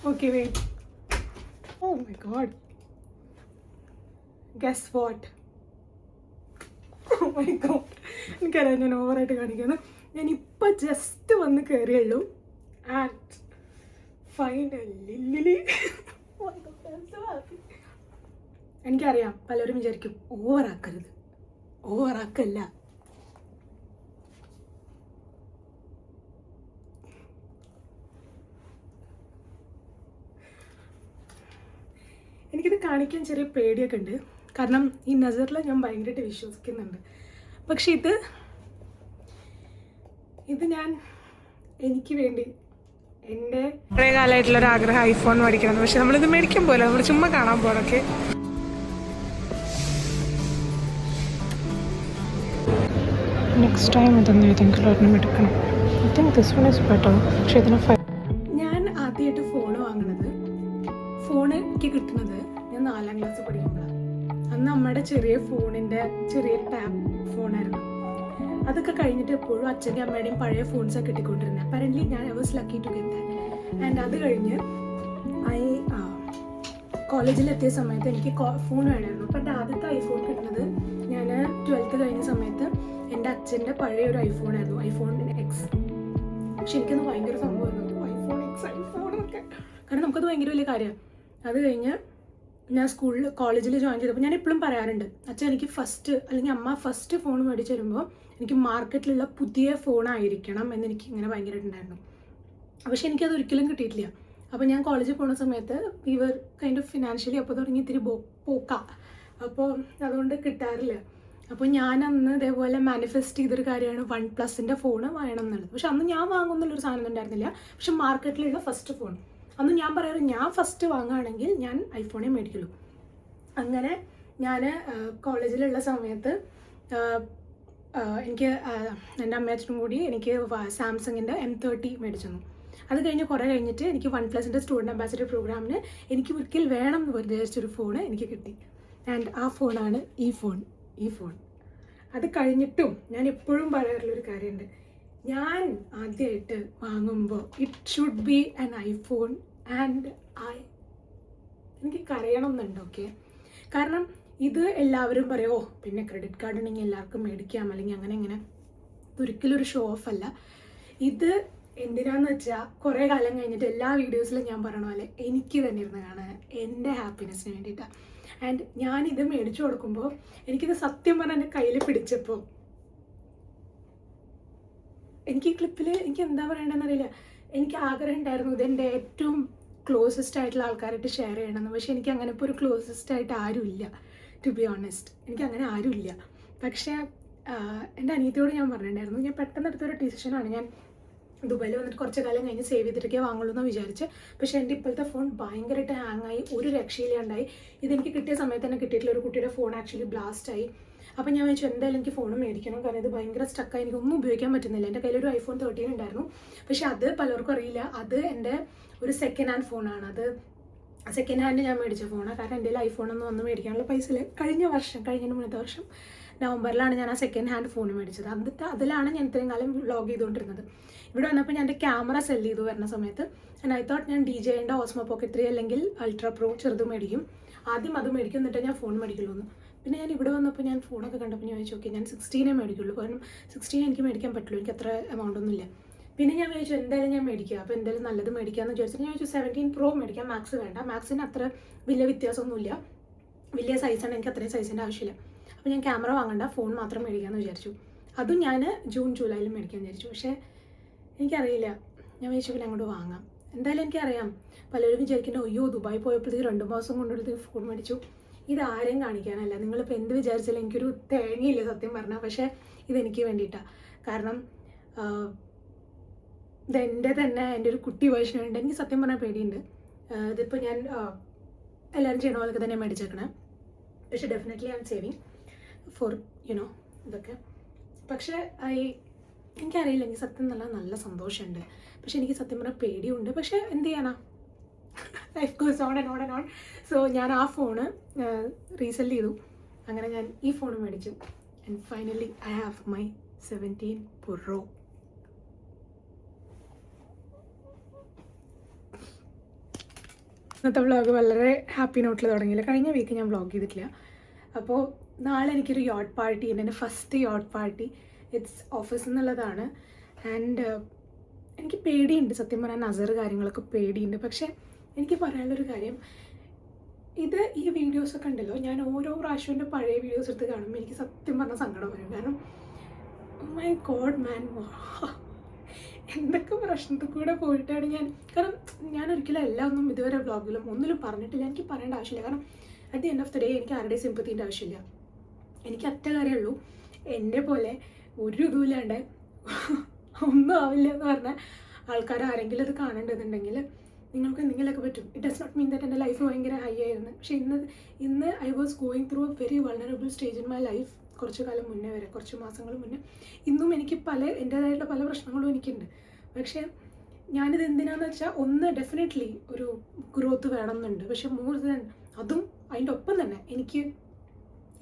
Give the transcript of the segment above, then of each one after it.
Okay, wait. Oh my god. Guess what? Oh my god. എനിക്കറിയാം ഞാൻ ഓവറായിട്ട് കാണിക്കുന്നു. ഞാൻ ഇപ്പം ജസ്റ്റ് വന്ന് കയറിയുള്ളൂ. ആൻഡ് ഫൈനലി എനിക്കറിയാം പലരും വിചാരിക്കും ഓവറാക്കരുത്. ഓവറാക്കല്ല. എനിക്കിത് കാണിക്കാൻ ചെറിയ പേടിയൊക്കെ ഉണ്ട്. കാരണം ഈ നസറിൽ ഞാൻ ഭയങ്കരമായിട്ട് വിശ്വസിക്കുന്നുണ്ട്. പക്ഷെ ഇത് ഞാൻ എനിക്ക് വേണ്ടി എൻ്റെ കുറേ കാലമായിട്ടുള്ളൊരു ആഗ്രഹം ഐഫോൺ മേടിക്കണം. പക്ഷെ നമ്മളിത് മേടിക്കാൻ പോലെ നമ്മൾ ചുമ്മാ കാണാൻ പോകണൊക്കെ. നെക്സ്റ്റ് ടൈം ഇതൊന്നും ഏതെങ്കിലും ഒരെണ്ണം എടുക്കണം. I think this one is better. പക്ഷേ ഇതിന് ഞാൻ ആദ്യമായിട്ട് ഫോൺ വാങ്ങണത്, ഫോൺ എനിക്ക് കിട്ടുന്നത് ഞാൻ 4ാം ക്ലാസ് പഠിക്കുമ്പോഴാണ്. അന്ന് നമ്മുടെ ചെറിയ ഫോണിൻ്റെ ചെറിയ ടാബ് ഫോണായിരുന്നു. അതൊക്കെ കഴിഞ്ഞിട്ട് എപ്പോഴും അച്ഛൻ്റെയും അമ്മയുടെയും പഴയ ഫോൺസൊക്കെ കിട്ടിക്കൊണ്ടിരുന്നത്. അപ്പറൻ്റ്ലി ഞാൻ I was lucky to get that. And അത് കഴിഞ്ഞ് കോളേജിലെത്തിയ സമയത്ത് എനിക്ക് ഫോൺ വേണമായിരുന്നു. അപ്പം എൻ്റെ ആദ്യത്തെ ഐഫോൺ കിട്ടുന്നത് ഞാൻ 12th കഴിഞ്ഞ സമയത്ത് എൻ്റെ അച്ഛൻ്റെ പഴയ ഒരു ഐഫോണായിരുന്നു, ഐഫോൺ എക്സ്. പക്ഷെ എനിക്കത് ഭയങ്കര സംഭവമായിരുന്നു, ഐഫോൺ എക്സ്, ഐഫോൺ ഒക്കെ. കാരണം നമുക്കത് ഭയങ്കര വലിയ കാര്യമാണ്. അത് കഴിഞ്ഞ് ഞാൻ കോളേജിൽ ജോയിൻ ചെയ്തപ്പോൾ ഞാൻ എപ്പോഴും പറയാറുണ്ട്, അച്ഛൻ എനിക്ക് ഫസ്റ്റ് അല്ലെങ്കിൽ അമ്മ ഫസ്റ്റ് ഫോൺ മേടിച്ച് തരുമ്പോൾ എനിക്ക് മാർക്കറ്റിലുള്ള പുതിയ ഫോണായിരിക്കണം എന്നെനിക്ക് ഇങ്ങനെ ഭയങ്കരമായിട്ടുണ്ടായിരുന്നു. പക്ഷെ എനിക്കത് ഒരിക്കലും കിട്ടിയിട്ടില്ല. അപ്പോൾ ഞാൻ കോളേജിൽ പോകുന്ന സമയത്ത് ഇവർ കൈൻഡ് ഓഫ് ഫിനാൻഷ്യലി അപ്പോൾ തുടങ്ങി ഇത്തിരി പോക്കാം. അപ്പോൾ അതുകൊണ്ട് കിട്ടാറില്ല. അപ്പോൾ ഞാൻ അന്ന് ഇതേപോലെ മാനിഫെസ്റ്റ് ചെയ്തൊരു കാര്യമാണ് OnePlusൻ്റെ ഫോൺ വേണം എന്നുള്ളത്. പക്ഷെ അന്ന് ഞാൻ വാങ്ങുന്നുള്ളൊരു സാധനം ഉണ്ടായിരുന്നില്ല. പക്ഷെ മാർക്കറ്റിലുള്ള ഫസ്റ്റ് ഫോൺ അന്ന് ഞാൻ പറയാറ്, ഞാൻ ഫസ്റ്റ് വാങ്ങുകയാണെങ്കിൽ ഞാൻ ഐഫോണേ മേടിക്കുള്ളൂ. അങ്ങനെ ഞാൻ കോളേജിലുള്ള സമയത്ത് എനിക്ക് എൻ്റെ അമ്മയച്ഛനും കൂടി എനിക്ക് സാംസങ്ങിൻ്റെ M30 മേടിച്ചു തന്നു. അത് കഴിഞ്ഞ് കുറേ കഴിഞ്ഞിട്ട് എനിക്ക് OnePlusൻ്റെ സ്റ്റുഡൻറ്റ് അംബാസിഡർ പ്രോഗ്രാമിന് എനിക്ക് ഒരിക്കൽ വേണം എന്ന് വിചാരിച്ചൊരു ഫോണ് എനിക്ക് കിട്ടി. ആൻഡ് ആ ഫോണാണ് ഈ ഫോൺ. അത് കഴിഞ്ഞിട്ടും ഞാൻ എപ്പോഴും പറയാറുള്ളൊരു കാര്യമുണ്ട്, ഞാൻ ആദ്യമായിട്ട് വാങ്ങുമ്പോൾ it should be an iPhone. And എനിക്ക് കരയണം എന്നുണ്ട്. ഓക്കെ, കാരണം ഇത് എല്ലാവരും പറയുമോ പിന്നെ ക്രെഡിറ്റ് കാർഡ് ഉണ്ടെങ്കിൽ എല്ലാവർക്കും മേടിക്കാം അല്ലെങ്കിൽ അങ്ങനെ ഇങ്ങനെ. ഇതൊരിക്കലും ഒരു ഷോ ഓഫ് അല്ല. ഇത് എന്തിനാന്ന് വെച്ചാൽ കുറേ കാലം കഴിഞ്ഞിട്ട് എല്ലാ വീഡിയോസിലും ഞാൻ പറയണ പോലെ എനിക്ക് തന്നെ ഇരുന്ന് കാണാൻ എൻ്റെ ഹാപ്പിനെസ്സിന് വേണ്ടിയിട്ടാണ്. ആൻഡ് ഞാനിത് മേടിച്ചു കൊടുക്കുമ്പോൾ എനിക്കിത് സത്യം പറഞ്ഞാൽ എൻ്റെ കയ്യിൽ പിടിച്ചപ്പോൾ എനിക്ക് ഈ ക്ലിപ്പിൽ എനിക്ക് എന്താ പറയണമെന്നറിയില്ല. എനിക്ക് ആഗ്രഹം ഉണ്ടായിരുന്നു ഇതെൻ്റെ ഏറ്റവും ക്ലോസസ്റ്റ് ആയിട്ടുള്ള ആൾക്കാരായിട്ട് ഷെയർ ചെയ്യണമെന്ന്. പക്ഷേ എനിക്ക് അങ്ങനെ ഇപ്പോൾ ഒരു ക്ലോസസ്റ്റ് ആയിട്ട് ആരുമില്ല, ടു ബി ഓണസ്റ്റ്. എനിക്ക് അങ്ങനെ ആരുമില്ല. പക്ഷേ എൻ്റെ അനിയത്തിയോട് ഞാൻ പറഞ്ഞിട്ടുണ്ടായിരുന്നു, ഞാൻ പെട്ടെന്ന് എടുത്തൊരു ഡിസിഷനാണ്. ഞാൻ ദുബായിൽ വന്നിട്ട് കുറച്ച് കാലം കഴിഞ്ഞ് സേവ് ചെയ്തിട്ടൊക്കെ വാങ്ങുള്ളൂ എന്ന് വിചാരിച്ച്. പക്ഷേ എൻ്റെ ഇപ്പോഴത്തെ ഫോൺ ഭയങ്കരമായിട്ട് ഹാങ്ങായി, ഒരു രക്ഷയില്ലാണ്ടായി. ഇതെനിക്ക് കിട്ടിയ സമയത്ത് തന്നെ കിട്ടിയിട്ടുള്ള ഒരു കുട്ടിയുടെ ഫോൺ ആക്ച്വലി ബ്ലാസ്റ്റായി. അപ്പോൾ ഞാൻ വെച്ചു എന്തായാലും എനിക്ക് ഫോൺ മേടിക്കണം, കാരണം ഇത് ഭയങ്കര സ്റ്റക്കായി, എനിക്കൊന്നും ഉപയോഗിക്കാൻ പറ്റുന്നില്ല. എൻ്റെ കയ്യിലൊരു iPhone 13 ഉണ്ടായിരുന്നു. പക്ഷേ അത് പലർക്കും അറിയില്ല, അത് എൻ്റെ ഒരു സെക്കൻഡ് ഹാൻഡ് ഫോണാണ്. അത് സെക്കൻഡ് ഹാൻഡ് ഞാൻ മേടിച്ച ഫോണാണ്. കാരണം എൻ്റെ ഐഫോണൊന്നും വന്ന് മേടിക്കാനുള്ള പൈസ ഇല്ല. കഴിഞ്ഞ മുന്നത്തെ വർഷം നവംബറിലാണ് ഞാൻ ആ സെക്കൻഡ് ഹാൻഡ് ഫോൺ മേടിച്ചത്. എന്നിട്ട് അതിലാണ് ഞാൻ ഇത്രയും കാലം വ്ളോഗ് ചെയ്തുകൊണ്ടിരുന്നത്. ഇവിടെ വന്നപ്പോൾ ഞാൻ എൻ്റെ ക്യാമറ സെല് ചെയ്തു വരുന്ന സമയത്ത് ഐ തോട്ട് ഞാൻ DJIൻ്റെ Osmo Pocket 3 അല്ലെങ്കിൽ അൾട്രാ പ്രോ ചെറുത് മേടിക്കും. ആദ്യം അത് മേടിക്കും, എന്നിട്ട് ഞാൻ ഫോൺ മേടിക്കുള്ളൂ എന്ന്. പിന്നെ ഞാൻ ഇവിടെ വന്നപ്പോൾ ഞാൻ ഫോണൊക്കെ കണ്ടപ്പോൾ ഞാൻ ചോദിച്ചു, ഓക്കെ ഞാൻ 16 മേടിക്കുള്ളൂ, കാരണം 16 എനിക്ക് മേടിക്കാൻ പറ്റുള്ളൂ, എനിക്ക് അത്ര എമൗണ്ട് ഒന്നുമില്ല. പിന്നെ ഞാൻ വിചാരിച്ചു എന്തായാലും ഞാൻ മേടിക്കുക, അപ്പോൾ എന്തായാലും നല്ലത് മേടിക്കാമെന്ന് വിചാരിച്ചിട്ട് ഞാൻ ചോദിച്ചു 17 Pro മേടിക്കാം, മാക്സ് വേണ്ട. മാക്സിന് അത്ര വലിയ വ്യത്യാസമൊന്നുമില്ല, വലിയ സൈസാണ്, എനിക്ക് അത്രയും സൈസിൻ്റെ ആവശ്യമില്ല. അപ്പോൾ ഞാൻ ക്യാമറ വാങ്ങണ്ട, ഫോൺ മാത്രം മേടിക്കാമെന്ന് വിചാരിച്ചു. അതും ഞാൻ ജൂൺ ജൂലൈയിൽ മേടിക്കാൻ വിചാരിച്ചു. പക്ഷേ എനിക്കറിയില്ല, ഞാൻ വിചാരിച്ചു പിന്നെ അങ്ങോട്ട് വാങ്ങാം. എന്തായാലും എനിക്കറിയാം പലരും വിചാരിക്കുന്നത് അയ്യോ ദുബായി പോയപ്പോഴത്തേക്ക് 2 മാസം കൊണ്ടെടുത്ത് ഫോൺ മേടിച്ചു. ഇതാരെയും കാണിക്കാനല്ല, നിങ്ങളിപ്പോൾ എന്ത് വിചാരിച്ചാലും എനിക്കൊരു തേങ്ങയില്ല സത്യം പറഞ്ഞാൽ. പക്ഷേ ഇതെനിക്ക് വേണ്ടിയിട്ടാണ്. കാരണം ഇതെൻ്റെ തന്നെ എൻ്റെ ഒരു കുട്ടി വേർഷനുണ്ട്. എനിക്ക് സത്യം പറഞ്ഞാൽ പേടിയുണ്ട്. ഇതിപ്പോൾ ഞാൻ എല്ലാവരും ചെയ്യണ പോലൊക്കെ തന്നെ മേടിച്ചേക്കണേ. പക്ഷേ definitely I'm saving for ഇതൊക്കെ. പക്ഷേ എനിക്കറിയില്ല, എനിക്ക് സത്യം നല്ല സന്തോഷമുണ്ട്. പക്ഷെ എനിക്ക് സത്യം പറഞ്ഞാൽ പേടിയുണ്ട്. പക്ഷേ എന്ത് ചെയ്യാനാ, life goes on and on and on. So ഞാൻ ആ ഫോണ് റീസെല് ചെയ്തു. അങ്ങനെ ഞാൻ ഈ ഫോൺ മേടിച്ചു. And finally I have my 17 Pro. ഇന്നത്തെ വ്ളോഗ് വളരെ ഹാപ്പി നോട്ടിൽ തുടങ്ങിയില്ല. കഴിഞ്ഞ വീക്ക് ഞാൻ വ്ളോഗ് ചെയ്തിട്ടില്ല. അപ്പോൾ നാളെ എനിക്കൊരു യോട്ട് പാർട്ടി ഉണ്ട്. എൻ്റെ first yacht party. It's office എന്നുള്ളതാണ്. ആൻഡ് എനിക്ക് പേടിയുണ്ട് സത്യം പറഞ്ഞാൽ, നസർ കാര്യങ്ങളൊക്കെ പേടിയുണ്ട്. പക്ഷേ എനിക്ക് പറയാനുള്ളൊരു കാര്യം, ഈ വീഡിയോസൊക്കെ ഉണ്ടല്ലോ, ഞാൻ ഓരോ പ്രാവശ്യം എൻ്റെ പഴയ വീഡിയോസ് എടുത്ത് കാണുമ്പോൾ എനിക്ക് സത്യം പറഞ്ഞാൽ സങ്കടം വരും. കാരണം മൈ ഗോഡ് മാൻ, എന്തൊക്കെ പ്രശ്നത്തിൽ കൂടെ പോയിട്ടാണ് കാരണം ഞാൻ ഒരിക്കലും എല്ലാം ഒന്നും ഇതുവരെ വ്ളോഗിലും ഒന്നിലും പറഞ്ഞിട്ടില്ല. എനിക്ക് പറയേണ്ട ആവശ്യമില്ല. കാരണം at the end of the day എനിക്ക് ആരുടെയും സിമ്പത്തീൻ്റെ ആവശ്യമില്ല. എനിക്ക് ഒറ്റ കാര്യമുള്ളൂ, എൻ്റെ പോലെ ഒരു ഇതുമില്ലാണ്ട് ഒന്നും ആവില്ല എന്ന് പറഞ്ഞാൽ ആൾക്കാർ ആരെങ്കിലും അത് കാണേണ്ടതുണ്ടെങ്കിൽ നിങ്ങൾക്ക് എന്തെങ്കിലുമൊക്കെ പറ്റും. It does not mean that എൻ്റെ ലൈഫ് ഭയങ്കര ഹൈ ആയിരുന്നു. പക്ഷേ ഇന്ന് I was going through a very vulnerable stage in my life. കുറച്ച് കാലം മുന്നേ വരെ, കുറച്ച് മാസങ്ങൾ മുന്നേ. ഇന്നും എനിക്ക് എൻ്റേതായിട്ടുള്ള പല പ്രശ്നങ്ങളും എനിക്കുണ്ട്. പക്ഷേ ഞാനിത് എന്തിനാന്ന് വെച്ചാൽ, ഒന്ന് ഡെഫിനറ്റ്ലി ഒരു ഗ്രോത്ത് വേണമെന്നുണ്ട്. പക്ഷെ മോർ ദാൻ അതും അതിൻ്റെ ഒപ്പം തന്നെ എനിക്ക്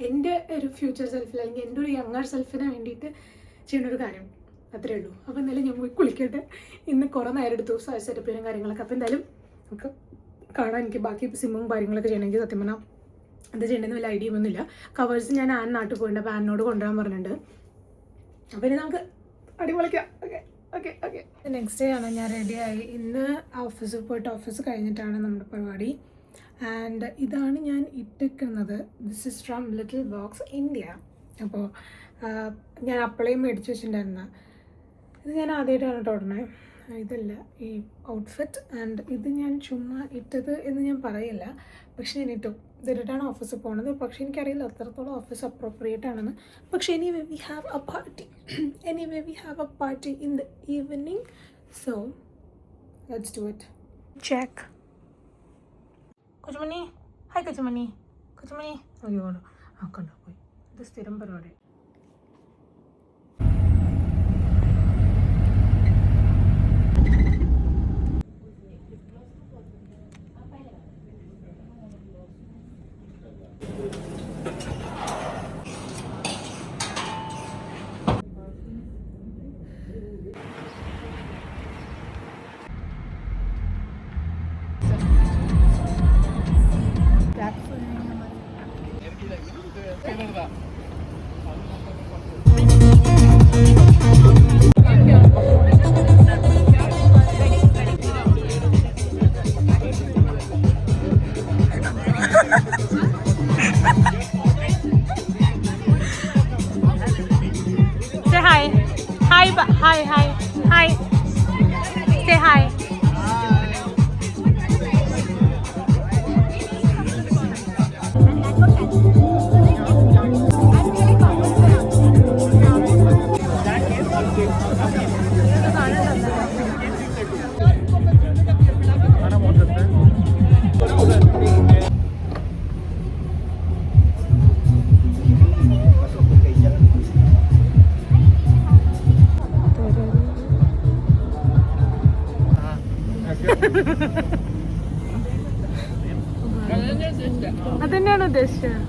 എൻ്റെ ഒരു ഫ്യൂച്ചർ സെൽഫിൽ, അല്ലെങ്കിൽ എൻ്റെ ഒരു യങ്ങർ സെൽഫിന് വേണ്ടിയിട്ട് ചെയ്യുന്ന ഒരു കാര്യം. അത്രേ ഉള്ളൂ. അപ്പോൾ എന്തായാലും ഞാൻ പോയി കുളിക്കട്ടെ. ഇന്ന് കുറേ നേരം എടുത്തു സെറ്റപ്പിനും കാര്യങ്ങളൊക്കെ. അപ്പോൾ എന്തായാലും നമുക്ക് കാണാൻ. എനിക്ക് ബാക്കി സിമ്മും കാര്യങ്ങളൊക്കെ ചെയ്യണമെങ്കിൽ സത്യം പറഞ്ഞാൽ എന്താ ചെയ്യേണ്ടതെന്ന് വലിയ ഐഡിയ ഒന്നുമില്ല. കവേഴ്സ് ഞാൻ നാട്ടിൽ പോയിട്ടുണ്ട്. അപ്പോൾ ആനോട് കൊണ്ടുവരാൻ പറഞ്ഞിട്ടുണ്ട്. അപ്പോൾ ഇനി നമുക്ക് അടിപൊളിക്കാം. Okay okay okay. Next day ആണ് ഞാൻ റെഡിയായി. ഇന്ന് ഓഫീസിൽ പോയിട്ട് ഓഫീസ് കഴിഞ്ഞിട്ടാണ് നമ്മുടെ പരിപാടി. ആൻഡ് ഇതാണ് ഞാൻ ഇട്ടിരിക്കുന്നത്. This is from little box India. അപ്പോൾ ഞാൻ അപ്പളേയും മേടിച്ച് വെച്ചിട്ടുണ്ടായിരുന്ന ഇത് ഞാൻ ആദ്യമായിട്ടാണ് കേട്ടോ ഉടനെ. ഇതല്ല ഈ ഔട്ട്ഫിറ്റ്. ആൻഡ് ഇത് ഞാൻ ചുമ്മാ ഇട്ടത് എന്ന് ഞാൻ പറയില്ല, പക്ഷേ ഞാൻ ഇട്ടു. ഇതിട്ടാണ് ഓഫീസിൽ പോകുന്നത്. പക്ഷേ എനിക്കറിയില്ല അത്രത്തോളം ഓഫീസ് അപ്രോപ്രിയേറ്റ് ആണെന്ന്. പക്ഷേ anyway we have a party in the evening. So let's do it. Check. Kochumani, hi Kochumani. അയ്യോ ആക്കണ്ട പോയി. ഇത് സ്ഥിരം പരിപാടി. Hi. Say hi. അതന്നെയാണ് ഉദ്ദേശിച്ചത്.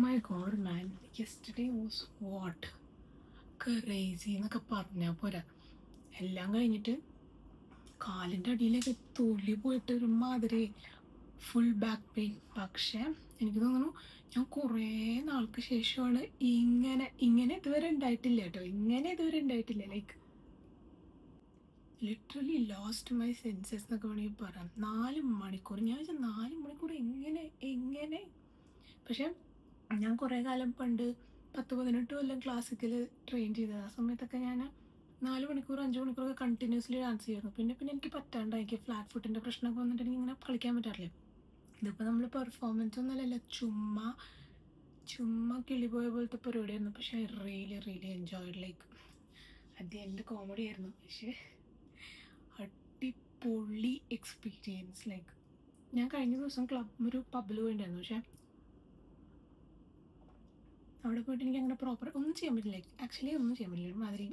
My God, man, yesterday was what? Crazy എന്നൊക്കെ പറഞ്ഞാൽ പോരാ. എല്ലാം കഴിഞ്ഞിട്ട് കാലിൻ്റെ അടിയിലേക്ക് തുള്ളി പോയിട്ട് ഒരു മാതിരി ഫുൾ ബാക്ക് പെയിൻ. പക്ഷേ എനിക്ക് തോന്നുന്നു ഞാൻ കുറേ നാൾക്ക് ശേഷമാണ് ഇങ്ങനെ ഇതുവരെ ഉണ്ടായിട്ടില്ല കേട്ടോ. ഇതുവരെ ഉണ്ടായിട്ടില്ല. Like literally lost my census എന്നൊക്കെ വേണമെങ്കിൽ പറയാം. 4 മണിക്കൂർ. ഞാൻ വെച്ചാൽ 4 മണിക്കൂർ എങ്ങനെ. പക്ഷെ ഞാൻ കുറേ കാലം പണ്ട് 10-18 കൊല്ലം ക്ലാസിക്കൽ ട്രെയിൻ ചെയ്തത്. ആ സമയത്തൊക്കെ ഞാൻ 4 മണിക്കൂർ 5 മണിക്കൂറൊക്കെ കണ്ടിന്യൂസ്ലി ഡാൻസ് ചെയ്യുന്നു. പിന്നെ എനിക്ക് പറ്റാണ്ട്, എനിക്ക് ഫ്ലാറ്റ് ഫുട്ടിൻ്റെ പ്രശ്നമൊക്കെ വന്നിട്ട് എനിക്ക് ഇങ്ങനെ കളിക്കാൻ പറ്റാറില്ല. ഇതിപ്പോൾ നമ്മൾ പെർഫോമൻസ് ഒന്നുമല്ലല്ലോ, ചുമ്മാ കിളിപോയ പോലത്തെ പരിപാടിയായിരുന്നു. പക്ഷേ I really enjoyed. Like at the end comedy ആയിരുന്നു. പക്ഷേ പൊള്ളി എക്സ്പീരിയൻസ്. ലൈക്ക് ഞാൻ കഴിഞ്ഞ ദിവസം ഒരു പബ്ബിൽ പോയിട്ടുണ്ടായിരുന്നു. പക്ഷേ അവിടെ പോയിട്ട് എനിക്ക് അങ്ങനെ പ്രോപ്പർ ഒന്നും ചെയ്യാൻ പറ്റില്ല. ആക്ച്വലി ഒന്നും ചെയ്യാൻ പറ്റില്ല. ഒരുമാതിരി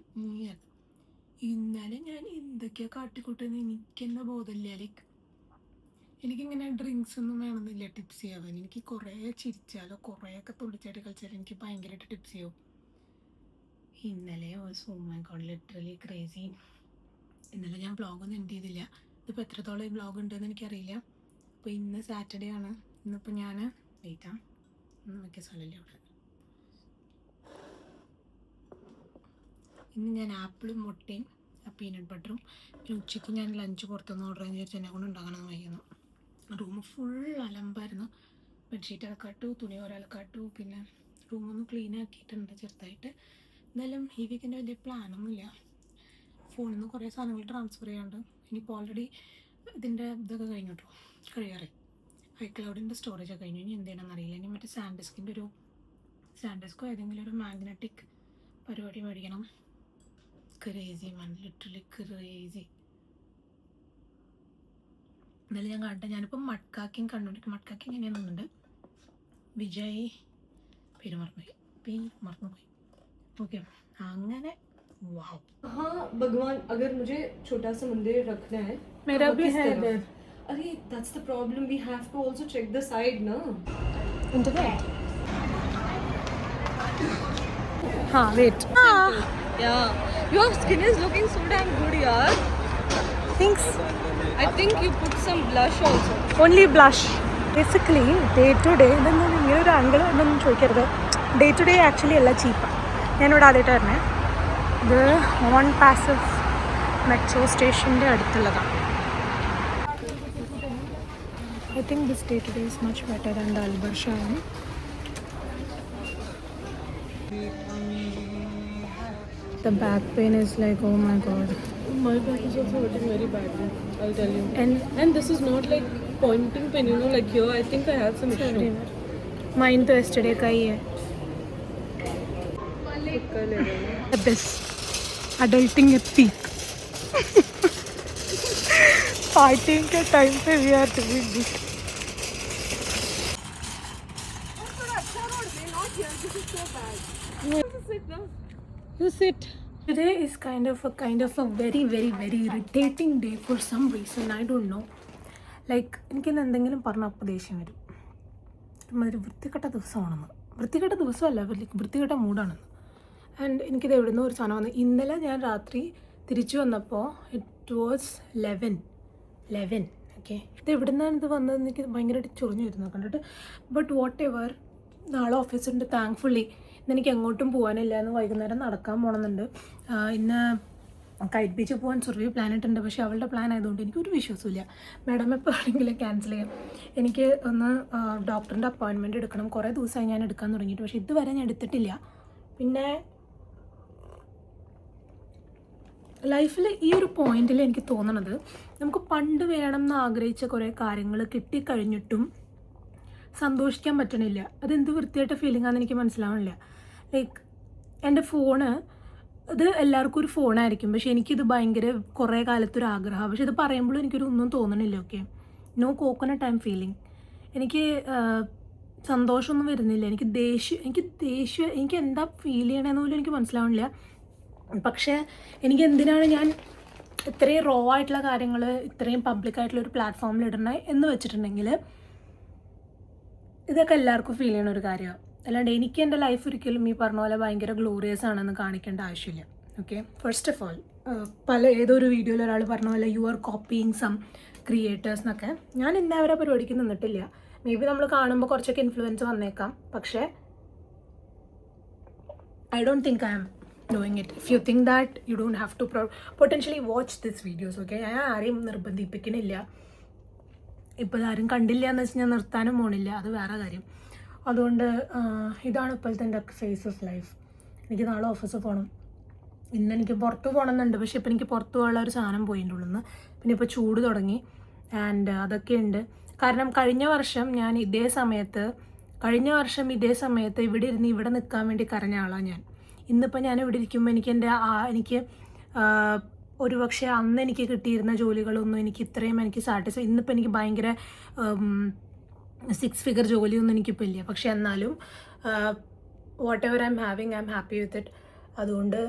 ഇന്നലെ ഞാൻ എന്തൊക്കെയാണ് കാട്ടിക്കൂട്ടുന്നത് എനിക്കെന്നെ ബോധമില്ല. ലൈക്ക് എനിക്കിങ്ങനെ ഡ്രിങ്ക്സ് ഒന്നും വേണമെന്നില്ല ടിപ്സ് ചെയ്യാൻ. എനിക്ക് കുറേ ചിരിച്ചാലോ കുറേയൊക്കെ തുള്ളിച്ചാടി കളിച്ചാലോ എനിക്ക് ഭയങ്കരമായിട്ട് ടിപ്സ് ചെയ്യും. ഇന്നലെ so my God literally crazy. ഇന്നലെ ഞാൻ വ്ളോഗൊന്നും എൻഡ് ചെയ്തില്ല. ഇതിപ്പോൾ എത്രത്തോളം ഈ വ്ളോഗ് ഉണ്ടെന്ന് എനിക്കറിയില്ല. അപ്പോൾ ഇന്ന് സാറ്റർഡേ ആണ്. ഇന്നിപ്പോൾ ഞാൻ വെയിറ്റാ ഒന്നും വയ്ക്കാൻ സ്ഥലമില്ല അവിടെ. ഇന്ന് ഞാൻ ആപ്പിളും മുട്ടയും പീനട്ട് ബട്ടറും പിന്നെ ഉച്ചയ്ക്ക് ഞാൻ ലഞ്ച് പുറത്തുനിന്ന് ഓർഡർ ചെയ്യാൻ വിചാരിച്ചു. എന്നെ കൊണ്ട് ഉണ്ടാകണമെന്ന് വയ്ക്കുന്നു. റൂം ഫുൾ അലമ്പായിരുന്നു. ബെഡ്ഷീറ്റ് അലക്കാട്ടു, തുണി ഒരലക്കാട്ടു, പിന്നെ റൂമൊന്നും ക്ലീൻ ആക്കിയിട്ടുണ്ട് ചെറുതായിട്ട്. എന്നാലും ഈ വീക്കെൻഡ് വലിയ പ്ലാനൊന്നുമില്ല. ഫോണിൽ നിന്ന് കുറേ സാധനങ്ങൾ ട്രാൻസ്ഫർ ചെയ്യാണ്ട്. ഇനിയിപ്പോൾ ഓൾറെഡി ഇതിൻ്റെ ഇതൊക്കെ കഴിഞ്ഞു കേട്ടോ, കഴിയാറ്. ഐക്ലൗഡിൻ്റെ സ്റ്റോറേജൊക്കെ കഴിഞ്ഞു. ഇനി എന്താണെന്ന് അറിയില്ല. ഇനി മറ്റേ സാൻഡിസ്കോ ഏതെങ്കിലും ഒരു മാഗ്നറ്റിക് പരിപാടി മേടിക്കണം. ക്രേസി മാൻ, ലിറ്ററലി ക്രേസി. എന്നാലും ഞാൻ കണ്ട ഞാനിപ്പോൾ മഡ്കാക്കിങ് കണ്ടുകൊണ്ടിരിക്കും. മഡ്കാക്കിങ് എങ്ങനെയാണെന്നുണ്ട് വിജയ് പേര് മറന്നുപോയി. ഓക്കെ അങ്ങനെ वाओ. हाँ भगवान, अगर मुझे छोटा सा मंदिर रखना है मेरा भी है इधर. अरे that's the problem, we have to also check the side ना. इंटरनेट. हाँ wait. Yeah, your skin is looking so damn good yaar. Thanks. I think you put some blush also. Only blush. Basically day to day ഇതൊന്നും ഇങ്ങനെ ഒരു angle എന്നൊന്നും ചോദിക്കരുത്. Day to day actually എല്ലാം ചീപ്പാണ്. ഞാനിവിടെ ആദ്യമായിട്ട് വരണേ. ഇത് ഓൺ പാസീവ് മെട്രോ സ്റ്റേഷൻ്റെ അടുത്തുള്ളതാണ്. I think this day to day is much better than the അൽബർ ഷാൻ. The back pain is like, oh my god. My back is also hurting very badly, I'll tell you. And this is not like pointing pain, you know, like here I think I have some issue. Mine तो yesterday का ही है. This adulting at peak. Partying के time पे we are doing this. You sit. Today is kind of a very irritating day for some reason. I don't know. Like എനിക്കിന്ന് എന്തെങ്കിലും പറഞ്ഞ അപ്പോൾ ദേഷ്യം വരും. ഒരുമാതിരി വൃത്തികെട്ട ദിവസമാണെന്ന്. വൃത്തികെട്ട ദിവസമല്ല, വൃത്തികെട്ട മൂഡാണെന്ന്. ആൻഡ് എനിക്കിത് എവിടെ നിന്ന് ഒരു സാധനം വന്നു. ഇന്നലെ ഞാൻ രാത്രി തിരിച്ചു വന്നപ്പോൾ ഇറ്റ് വാസ് 11. ഓക്കെ, ഇത് എവിടെ നിന്നാണ് ഇത് വന്നതെന്ന് എനിക്ക് ഭയങ്കരമായിട്ട് ചൊറിഞ്ഞു വരുന്നു കണ്ടിട്ട്. ബട്ട് വാട്ട് എവർ, നാളെ ഓഫീസുണ്ട്. താങ്ക്ഫുള്ളി ഇന്നെനിക്ക് എങ്ങോട്ടും പോകാനില്ല. എന്ന് വൈകുന്നേരം നടക്കാൻ പോകണമെന്നുണ്ട്. ഇന്ന് കൈറ്റ് ബീച്ചിൽ പോകാൻ സുർവി പ്ലാൻ ഇട്ടുണ്ട്. പക്ഷേ അവളുടെ പ്ലാൻ ആയതുകൊണ്ട് എനിക്കൊരു വിശ്വാസമില്ല. മാഡം എപ്പോൾ ആണെങ്കിലും ക്യാൻസൽ ചെയ്യാം. എനിക്ക് ഒന്ന് ഡോക്ടറിൻ്റെ അപ്പോയിൻമെൻറ്റ് എടുക്കണം. കുറേ ദിവസമായി ഞാൻ എടുക്കാൻ തുടങ്ങിയിട്ട്, പക്ഷേ ഇതുവരെ ഞാൻ എടുത്തിട്ടില്ല. പിന്നെ ലൈഫിൽ ഈ ഒരു പോയിന്റിൽ എനിക്ക് തോന്നണത്, നമുക്ക് പണ്ട് വേണം എന്ന് ആഗ്രഹിച്ച കുറേ കാര്യങ്ങൾ കിട്ടിക്കഴിഞ്ഞിട്ടും സന്തോഷിക്കാൻ പറ്റണില്ല. അതെന്ത് വൃത്തിയായിട്ട് ഫീലിംഗ് ആണെന്ന് എനിക്ക് മനസ്സിലാവണില്ല. ലൈക്ക് എൻ്റെ ഫോണ്, ഇത് എല്ലാവർക്കും ഒരു ഫോണായിരിക്കും, പക്ഷേ എനിക്കിത് ഭയങ്കര കുറേ കാലത്തൊരു ആഗ്രഹമാണ്. പക്ഷെ ഇത് പറയുമ്പോഴും എനിക്കൊരു ഒന്നും തോന്നണില്ല. Okay, no coconut I'm feeling. എനിക്ക് സന്തോഷമൊന്നും വരുന്നില്ല. എനിക്ക് ദേഷ്യം എനിക്ക് എന്താ ഫീൽ ചെയ്യണമെന്ന് പോലും എനിക്ക് മനസ്സിലാവണില്ല. പക്ഷേ എനിക്ക് എന്തിനാണ് ഞാൻ ഇത്രയും റോ ആയിട്ടുള്ള കാര്യങ്ങൾ ഇത്രയും പബ്ലിക്കായിട്ടുള്ള ഒരു പ്ലാറ്റ്ഫോമിൽ ഇടണേ എന്ന് വെച്ചിട്ടുണ്ടെങ്കിൽ, ഇതൊക്കെ എല്ലാവർക്കും ഫീൽ ചെയ്യണ ഒരു കാര്യമാണ്. അല്ലാണ്ട് എനിക്ക് എൻ്റെ ലൈഫ് ഒരിക്കലും ഈ പറഞ്ഞ പോലെ ഭയങ്കര ഗ്ലോറിയസ് ആണെന്ന് കാണിക്കേണ്ട ആവശ്യമില്ല. ഓക്കെ, ഫസ്റ്റ് ഓഫ് ഓൾ ഏതൊരു വീഡിയോയിൽ ഒരാൾ പറഞ്ഞ പോലെ you are copying some creators എന്നൊക്കെ. ഞാൻ ഇന്നേ അവരെ പരിപാടിക്ക് നിന്നിട്ടില്ല. മേ ബി നമ്മൾ കാണുമ്പോൾ കുറച്ചൊക്കെ ഇൻഫ്ലുവൻസ് വന്നേക്കാം, പക്ഷേ I don't think I am doing it. If you think that you don't have to potentially watch this videos. Okay, ഞാൻ ആരെയും നിർബന്ധിപ്പിക്കണില്ല. ഇപ്പോൾ ആരും കണ്ടില്ല എന്ന് വെച്ച് ഞാൻ നിർത്താനും പോണില്ല, അത് വേറെ കാര്യം. അതുകൊണ്ട് ഇതാണ് ഇപ്പോഴത്തെ എൻ്റെ ഫേസ് ഓഫ് ലൈഫ്. എനിക്ക് നാളെ ഓഫീസിൽ പോകണം. ഇന്ന് എനിക്ക് പുറത്ത് പോകണമെന്നുണ്ട്, പക്ഷേ ഇപ്പോൾ എനിക്ക് പുറത്ത് പോകാനുള്ള ഒരു സാധനം പോയിൻ്റെ ഉള്ളിൽ നിന്ന്. പിന്നെ ഇപ്പോൾ ചൂട് തുടങ്ങി ആൻഡ് അതൊക്കെ ഉണ്ട്. കാരണം കഴിഞ്ഞ വർഷം ഇതേ സമയത്ത് ഇവിടെ ഇരുന്ന് ഇവിടെ നിൽക്കാൻ വേണ്ടി കരഞ്ഞ ആളാണ് ഞാൻ. ഇന്നിപ്പോൾ ഞാൻ ഇവിടെ ഇരിക്കുമ്പോൾ എനിക്ക് ഒരുപക്ഷെ അന്ന് എനിക്ക് കിട്ടിയിരുന്ന ജോലികളൊന്നും എനിക്ക് ഇത്രയും എനിക്ക് സാറ്റിസ്ഫൈ, ഇന്നിപ്പോൾ എനിക്ക് ഭയങ്കര 6 ഫിഗർ ജോലിയൊന്നും എനിക്കിപ്പോൾ ഇല്ല. പക്ഷെ എന്നാലും what ever I M having I am happy with it. അതുകൊണ്ട്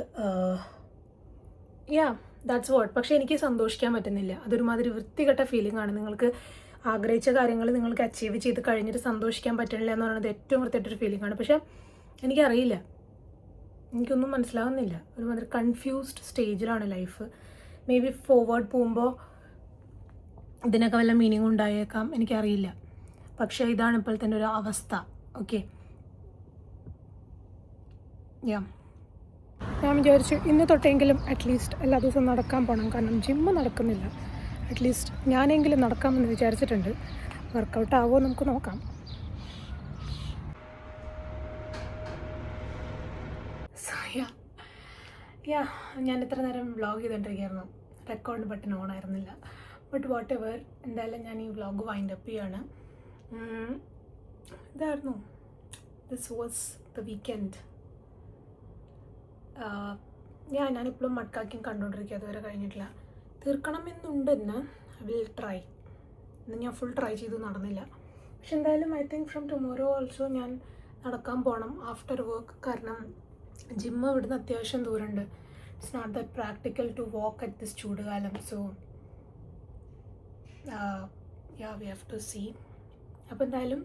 ദാറ്റ്സ് വാട്ട്. പക്ഷേ എനിക്ക് സന്തോഷിക്കാൻ പറ്റുന്നില്ല. അതൊരുമാതിരി വൃത്തികെട്ട ഫീലിംഗ് ആണ്. നിങ്ങൾക്ക് ആഗ്രഹിച്ച കാര്യങ്ങൾ നിങ്ങൾക്ക് അച്ചീവ് ചെയ്ത് കഴിഞ്ഞിട്ട് സന്തോഷിക്കാൻ പറ്റുന്നില്ല എന്ന് പറയുന്നത് ഏറ്റവും വൃത്തികെട്ടൊരു ഫീലിംഗ് ആണ്. പക്ഷേ എനിക്കറിയില്ല, എനിക്കൊന്നും മനസ്സിലാവുന്നില്ല. ഒരുമാതിരി കൺഫ്യൂസ്ഡ് സ്റ്റേജിലാണ് ലൈഫ്. മേ ബി ഫോർവേഡ് പോകുമ്പോൾ ഇതിനൊക്കെ വല്ല മീനിങ് ഉണ്ടായേക്കാം, എനിക്കറിയില്ല. പക്ഷേ ഇതാണ് ഇപ്പോഴത്തെ ഒരു അവസ്ഥ. ഓക്കെ, ഞാൻ വിചാരിച്ചു ഇന്ന് തൊട്ടെങ്കിലും അറ്റ്ലീസ്റ്റ് എല്ലാ ദിവസവും നടക്കാൻ പോകണം. കാരണം ജിമ്മ് നടക്കുന്നില്ല. അറ്റ്ലീസ്റ്റ് ഞാനെങ്കിലും നടക്കാമെന്ന് വിചാരിച്ചിട്ടുണ്ട്. വർക്കൗട്ട് ആവുമോ നമുക്ക് നോക്കാം. ഞാൻ ഇത്ര നേരം വ്ളോഗ് ചെയ്തുകൊണ്ടിരിക്കുകയായിരുന്നു. റെക്കോർഡ് ബട്ടൺ ഓൺ ആയിരുന്നില്ല. ബട്ട് വാട്ട് എവർ, എന്തായാലും ഞാൻ ഈ വ്ളോഗ് വൈൻഡ് അപ്പ് ചെയ്യാണ്. ഇതായിരുന്നു, ദിസ് വാസ് ദ വീക്കെൻഡ്. ഞാനിപ്പോഴും മഡ്കാക്കിങ് കണ്ടുകൊണ്ടിരിക്കുക, അതുവരെ കഴിഞ്ഞിട്ടില്ല. തീർക്കണമെന്നുണ്ട് ഇന്ന്. I will try. ഇന്ന് ഞാൻ ഫുൾ ട്രൈ ചെയ്തു, നടന്നില്ല. പക്ഷെ എന്തായാലും I think from tomorrow also ഞാൻ നടക്കാൻ പോകണം ആഫ്റ്റർ വർക്ക്. കാരണം ജിമ്മ് ഇവിടുന്ന് അത്യാവശ്യം ദൂരമുണ്ട്. It's not that practical to walk at this ചൂടുകാലം. So we have to see. അപ്പോൾ എന്തായാലും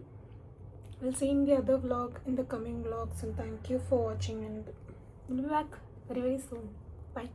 we'll see in the other vlog, in the coming vlogs, and thank you for watching, and we'll be back very soon. Bye.